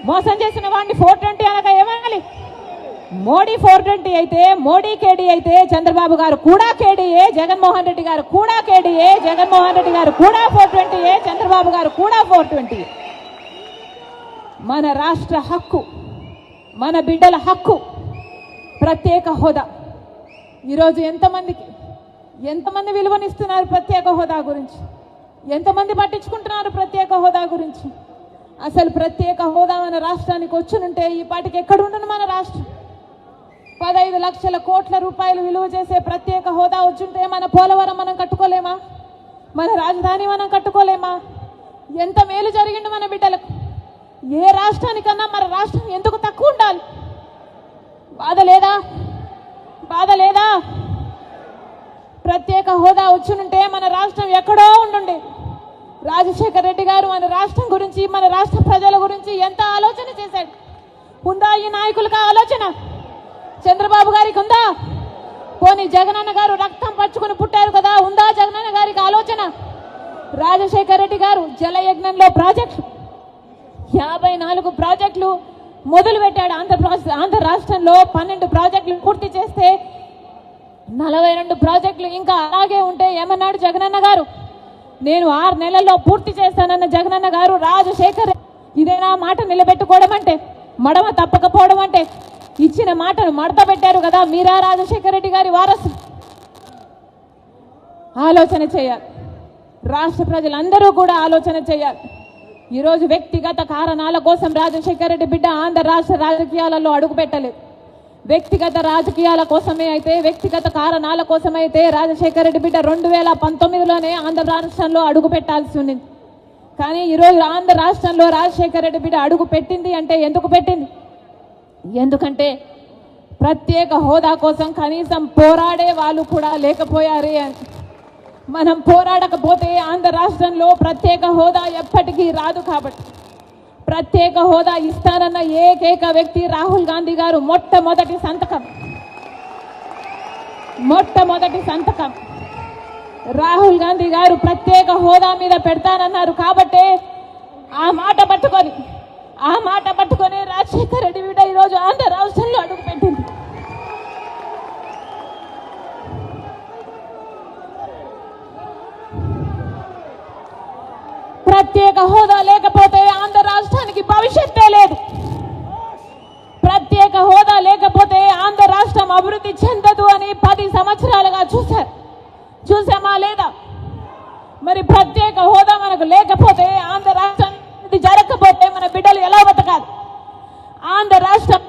మోసం చేసిన వాడిని 420 అనగా ఏమనాలి? మోడీ 420 అయితే, మోడీ కేడీ అయితే చంద్రబాబు గారు కూడా కేడీఏ, జగన్మోహన్ రెడ్డి గారు కూడా కేడీఏ, జగన్మోహన్ రెడ్డి గారు కూడా 420, చంద్రబాబు గారు కూడా 420. మన రాష్ట్ర హక్కు, మన బిడ్డల హక్కు ప్రత్యేక హోదా. ఈరోజు ఎంతమంది విలువనిస్తున్నారు ప్రత్యేక హోదా గురించి? ఎంతమంది పట్టించుకుంటున్నారు ప్రత్యేక హోదా గురించి? అసలు ప్రత్యేక హోదా మన రాష్ట్రానికి వచ్చునుంటే ఈ పాటికి ఎక్కడుండను మన రాష్ట్రం? 15 లక్షల కోట్ల రూపాయలు విలువ చేసే ప్రత్యేక హోదా వచ్చుంటే మన పోలవరం మనం కట్టుకోలేమా? మన రాజధాని మనం కట్టుకోలేమా? ఎంత మేలు జరిగింది మన బిడ్డలకు. ఏ రాష్ట్రానికన్నా మన రాష్ట్రం ఎందుకు తక్కువ ఉండాలి? బాధ లేదా? ప్రత్యేక హోదా వచ్చునుంటే మన రాష్ట్రం ఎక్కడో ఉండుండే. రాజశేఖర రెడ్డి గారు మన రాష్ట్రం గురించి, మన రాష్ట్ర ప్రజల గురించి ఎంత ఆలోచన చేశాడు. ఉందా ఈ నాయకులకు ఆలోచన? చంద్రబాబు గారికి ఉందా? పోనీ జగనన్న గారు రక్తం పచ్చుకుని పుట్టారు కదా, ఉందా జగనన్న గారికి ఆలోచన? రాజశేఖర రెడ్డి గారు జలయజ్ఞంలో ప్రాజెక్టులు 54 ప్రాజెక్టులు మొదలు పెట్టాడు. ఆంధ్ర రాష్ట్రంలో 12 ప్రాజెక్టులు పూర్తి చేస్తే 42 ప్రాజెక్టులు ఇంకా అలాగే ఉంటే ఏమన్నాడు జగనన్న గారు? నేను 6 నెలల్లో పూర్తి చేస్తానన్న జగనన్న గారు రాజశేఖర్ ఇదేనా మాట నిలబెట్టుకోవడం అంటే? మడమ తప్పకపోవడం అంటే? ఇచ్చిన మాటను మడత పెట్టారు కదా. మీరా రాజశేఖర రెడ్డి గారి వారసు? ఆలోచన చేయాలి. రాష్ట్ర ప్రజలందరూ కూడా ఆలోచన చేయాలి. ఈరోజు వ్యక్తిగత కారణాల కోసం రాజశేఖర రెడ్డి బిడ్డ ఆంధ్ర రాష్ట్ర రాజకీయాలలో అడుగు పెట్టలేదు. వ్యక్తిగత రాజకీయాల కోసమే అయితే, వ్యక్తిగత కారణాల కోసమైతే రాజశేఖర రెడ్డి బిడ్డ 2019లోనే ఆంధ్ర రాష్ట్రంలో అడుగు పెట్టాల్సి ఉంది. కానీ ఈరోజు ఆంధ్ర రాష్ట్రంలో రాజశేఖర రెడ్డి బిడ్డ అడుగు పెట్టింది అంటే ఎందుకు పెట్టింది? ఎందుకంటే ప్రత్యేక హోదా కోసం కనీసం పోరాడే వాళ్ళు కూడా లేకపోయారే అని. మనం పోరాడకపోతే ఆంధ్ర రాష్ట్రంలో ప్రత్యేక హోదా ఎప్పటికీ రాదు. కాబట్టి ప్రత్యేక హోదా ఇస్తారన్న ఏకైక వ్యక్తి రాహుల్ గాంధీ గారు. మొట్టమొదటి సంతకం రాహుల్ గాంధీ గారు ప్రత్యేక హోదా మీద పెడతానన్నారు. కాబట్టి ఆ మాట పట్టుకొని రాజశేఖర రెడ్డి బిడ్డ ఈరోజు ఆంధ్ర రాష్ట్రంలో అడుగు పెట్టింది. ప్రత్యేక హోదా లేకపోతే ఆంధ్ర రాష్ట్రానికి భవిష్యత్తే లేదు. ప్రత్యేక హోదా లేకపోతే ఆంధ్ర రాష్ట్రం అభివృద్ధి చెందదు అని 10 సంవత్సరాలుగా చూసామా లేదా? మరి ప్రత్యేక హోదా మనకు లేకపోతే, ఆంధ్ర రాష్ట్రం జరగకపోతే మన బిడ్డలు ఎలా బతకాలి? ఆంధ్ర రాష్ట్రం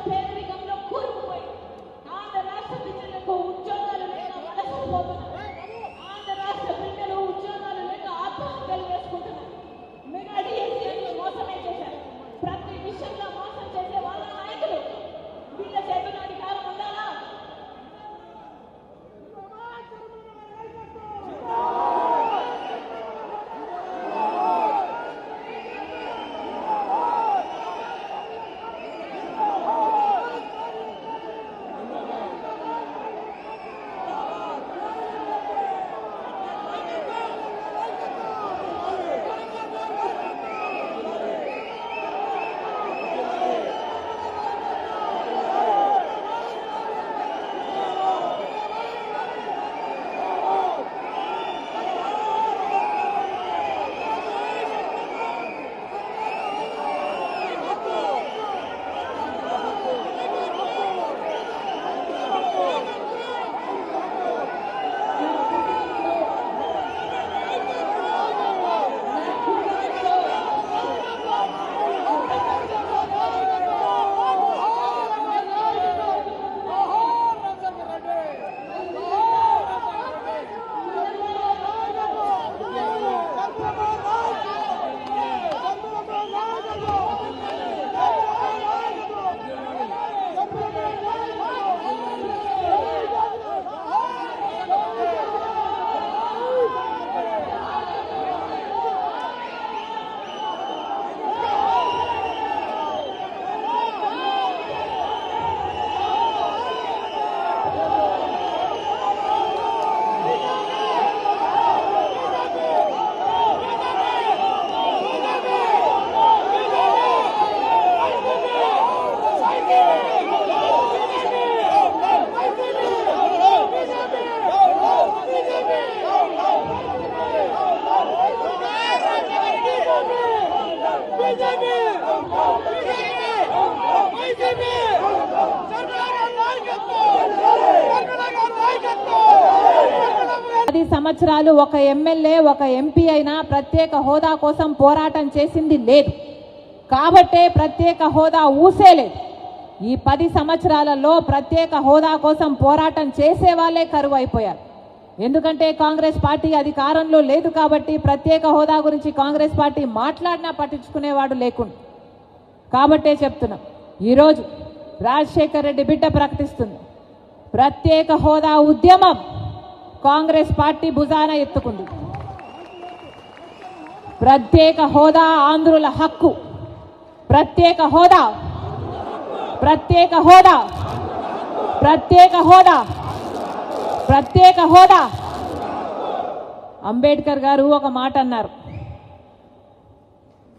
సంవత్సరాలు ఒక ఎమ్మెల్యే ఒక ఎంపీ అయినా ప్రత్యేక హోదా కోసం పోరాటం చేసింది లేదు. కాబట్టే ప్రత్యేక హోదా ఊసేలేదు. ఈ 10 సంవత్సరాలలో ప్రత్యేక హోదా కోసం పోరాటం చేసే వాళ్ళే కరువు అయిపోయారు. ఎందుకంటే కాంగ్రెస్ పార్టీ అధికారంలో లేదు కాబట్టి ప్రత్యేక హోదా గురించి కాంగ్రెస్ పార్టీ మాట్లాడినా పట్టించుకునేవాడు లేకుండా. కాబట్టే చెప్తున్నాం, ఈరోజు రాజశేఖర్ రెడ్డి బిడ్డ ప్రకటిస్తుంది, ప్రత్యేక హోదా ఉద్యమం కాంగ్రెస్ పార్టీ భుజాన ఎత్తుకుంది. ప్రత్యేక హోదా ఆంధ్రుల హక్కు, ప్రత్యేక హోదా, ప్రత్యేక హోదా, ప్రత్యేక హోదా, ప్రత్యేక హోదా. అంబేద్కర్ గారు ఒక మాట అన్నారు,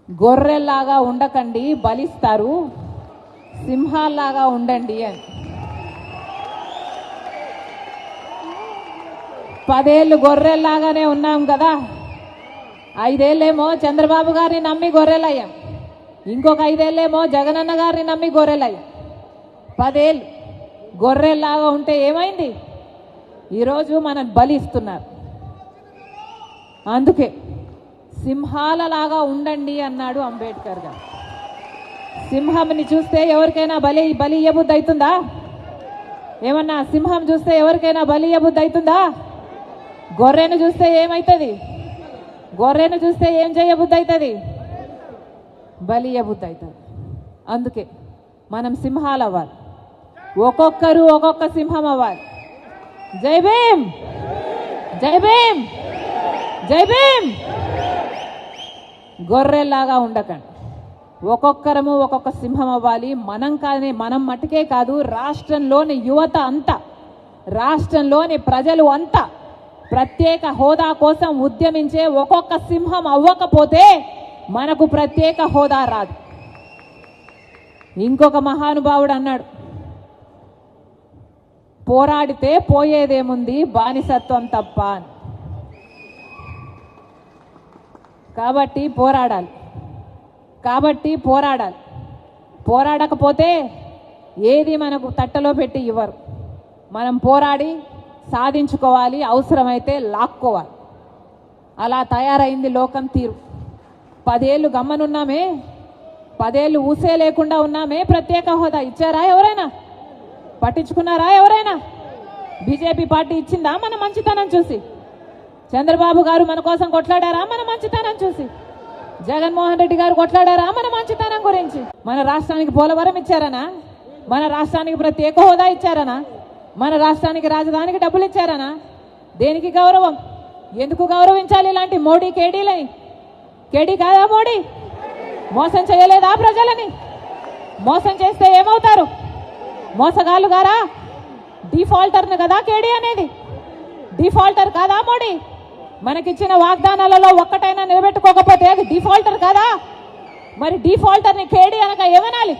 గొర్రెల్లాగా ఉండకండి బలిస్తారు, సింహాల్లాగా ఉండండి అని. 10 ఏళ్ళు గొర్రెల్లాగానే ఉన్నాం కదా, 5 ఏళ్ళేమో చంద్రబాబు గారిని నమ్మి గొర్రెలయ్యాం, ఇంకొక 5 ఏళ్ళేమో జగనన్న గారిని నమ్మి గొర్రెలయ్యాం. 10 ఏళ్ళు గొర్రెల్లాగా ఉంటే ఏమైంది? ఈరోజు మనం బలిస్తున్నారు. అందుకే సింహాలలాగా ఉండండి అన్నాడు అంబేద్కర్ గారు. సింహంని చూస్తే ఎవరికైనా బలి ఇయ్యబుద్ధి అవుతుందా? ఏమన్నా సింహం చూస్తే ఎవరికైనా బలి ఇయ్యబుద్ధి అవుతుందా? గొర్రెను చూస్తే ఏమవుతుంది? గొర్రెను చూస్తే ఏం చేయబుద్ధి అవుతుంది? బలి ఇయ్యబుద్ధి అవుతుంది. అందుకే మనం సింహాలు అవ్వాలి, ఒక్కొక్కరు ఒక్కొక్క సింహం అవ్వాలి. జై భీమ్, జై భీమ్, జై భీమ్. గొర్రెల్లాగా ఉండకండి, ఒక్కొక్కరము ఒక్కొక్క సింహం అవ్వాలి. మనం మటుకే కాదు, రాష్ట్రంలోని యువత అంతా, రాష్ట్రంలోని ప్రజలు అంతా ప్రత్యేక హోదా కోసం ఉద్యమించే ఒక్కొక్క సింహం అవ్వకపోతే మనకు ప్రత్యేక హోదా రాదు. ఇంకొక మహానుభావుడు అన్నాడు, పోరాడితే పోయేదేముంది బానిసత్వం తప్ప అని. కాబట్టి పోరాడాలి. పోరాడకపోతే ఏది మనకు తట్టలో పెట్టి ఇవ్వరు. మనం పోరాడి సాధించుకోవాలి, అవసరమైతే లాక్కోవాలి. అలా తయారైంది లోకం తీరు. 10 ఏళ్ళు గమ్మనున్నామే, 10 ఏళ్ళు ఊసే లేకుండా ఉన్నామే. ప్రత్యేక హోదా ఇచ్చారా ఎవరైనా? పట్టించుకున్నారా ఎవరైనా? బీజేపీ పార్టీ ఇచ్చిందా మన మంచితనం చూసి? చంద్రబాబు గారు మన కోసం కొట్లాడారా మన మంచితనం చూసి? జగన్మోహన్ రెడ్డి గారు కొట్లాడారా మన మంచితనం గురించి? మన రాష్ట్రానికి పోలవరం ఇచ్చారనా? మన రాష్ట్రానికి ప్రత్యేక హోదా ఇచ్చారనా? మన రాష్ట్రానికి రాజధానికి డబ్బులు ఇచ్చారనా? దేనికి గౌరవం? ఎందుకు గౌరవించాలి ఇలాంటి మోడీ కేడీలని? కేడీ కాదా మోడీ? మోసం చేయలేదా ప్రజలని? మోసం చేస్తే ఏమవుతారు? మోసగాళ్ళు గారా? డిఫాల్టర్ను కదా కేడీ అనేది. డిఫాల్టర్ కాదా మోడీ? మనకిచ్చిన వాగ్దానాలలో ఒక్కటైనా నిలబెట్టుకోకపోతే అది డిఫాల్టర్ కాదా? మరి డిఫాల్టర్ని కేడీ అనక ఏమనాలి?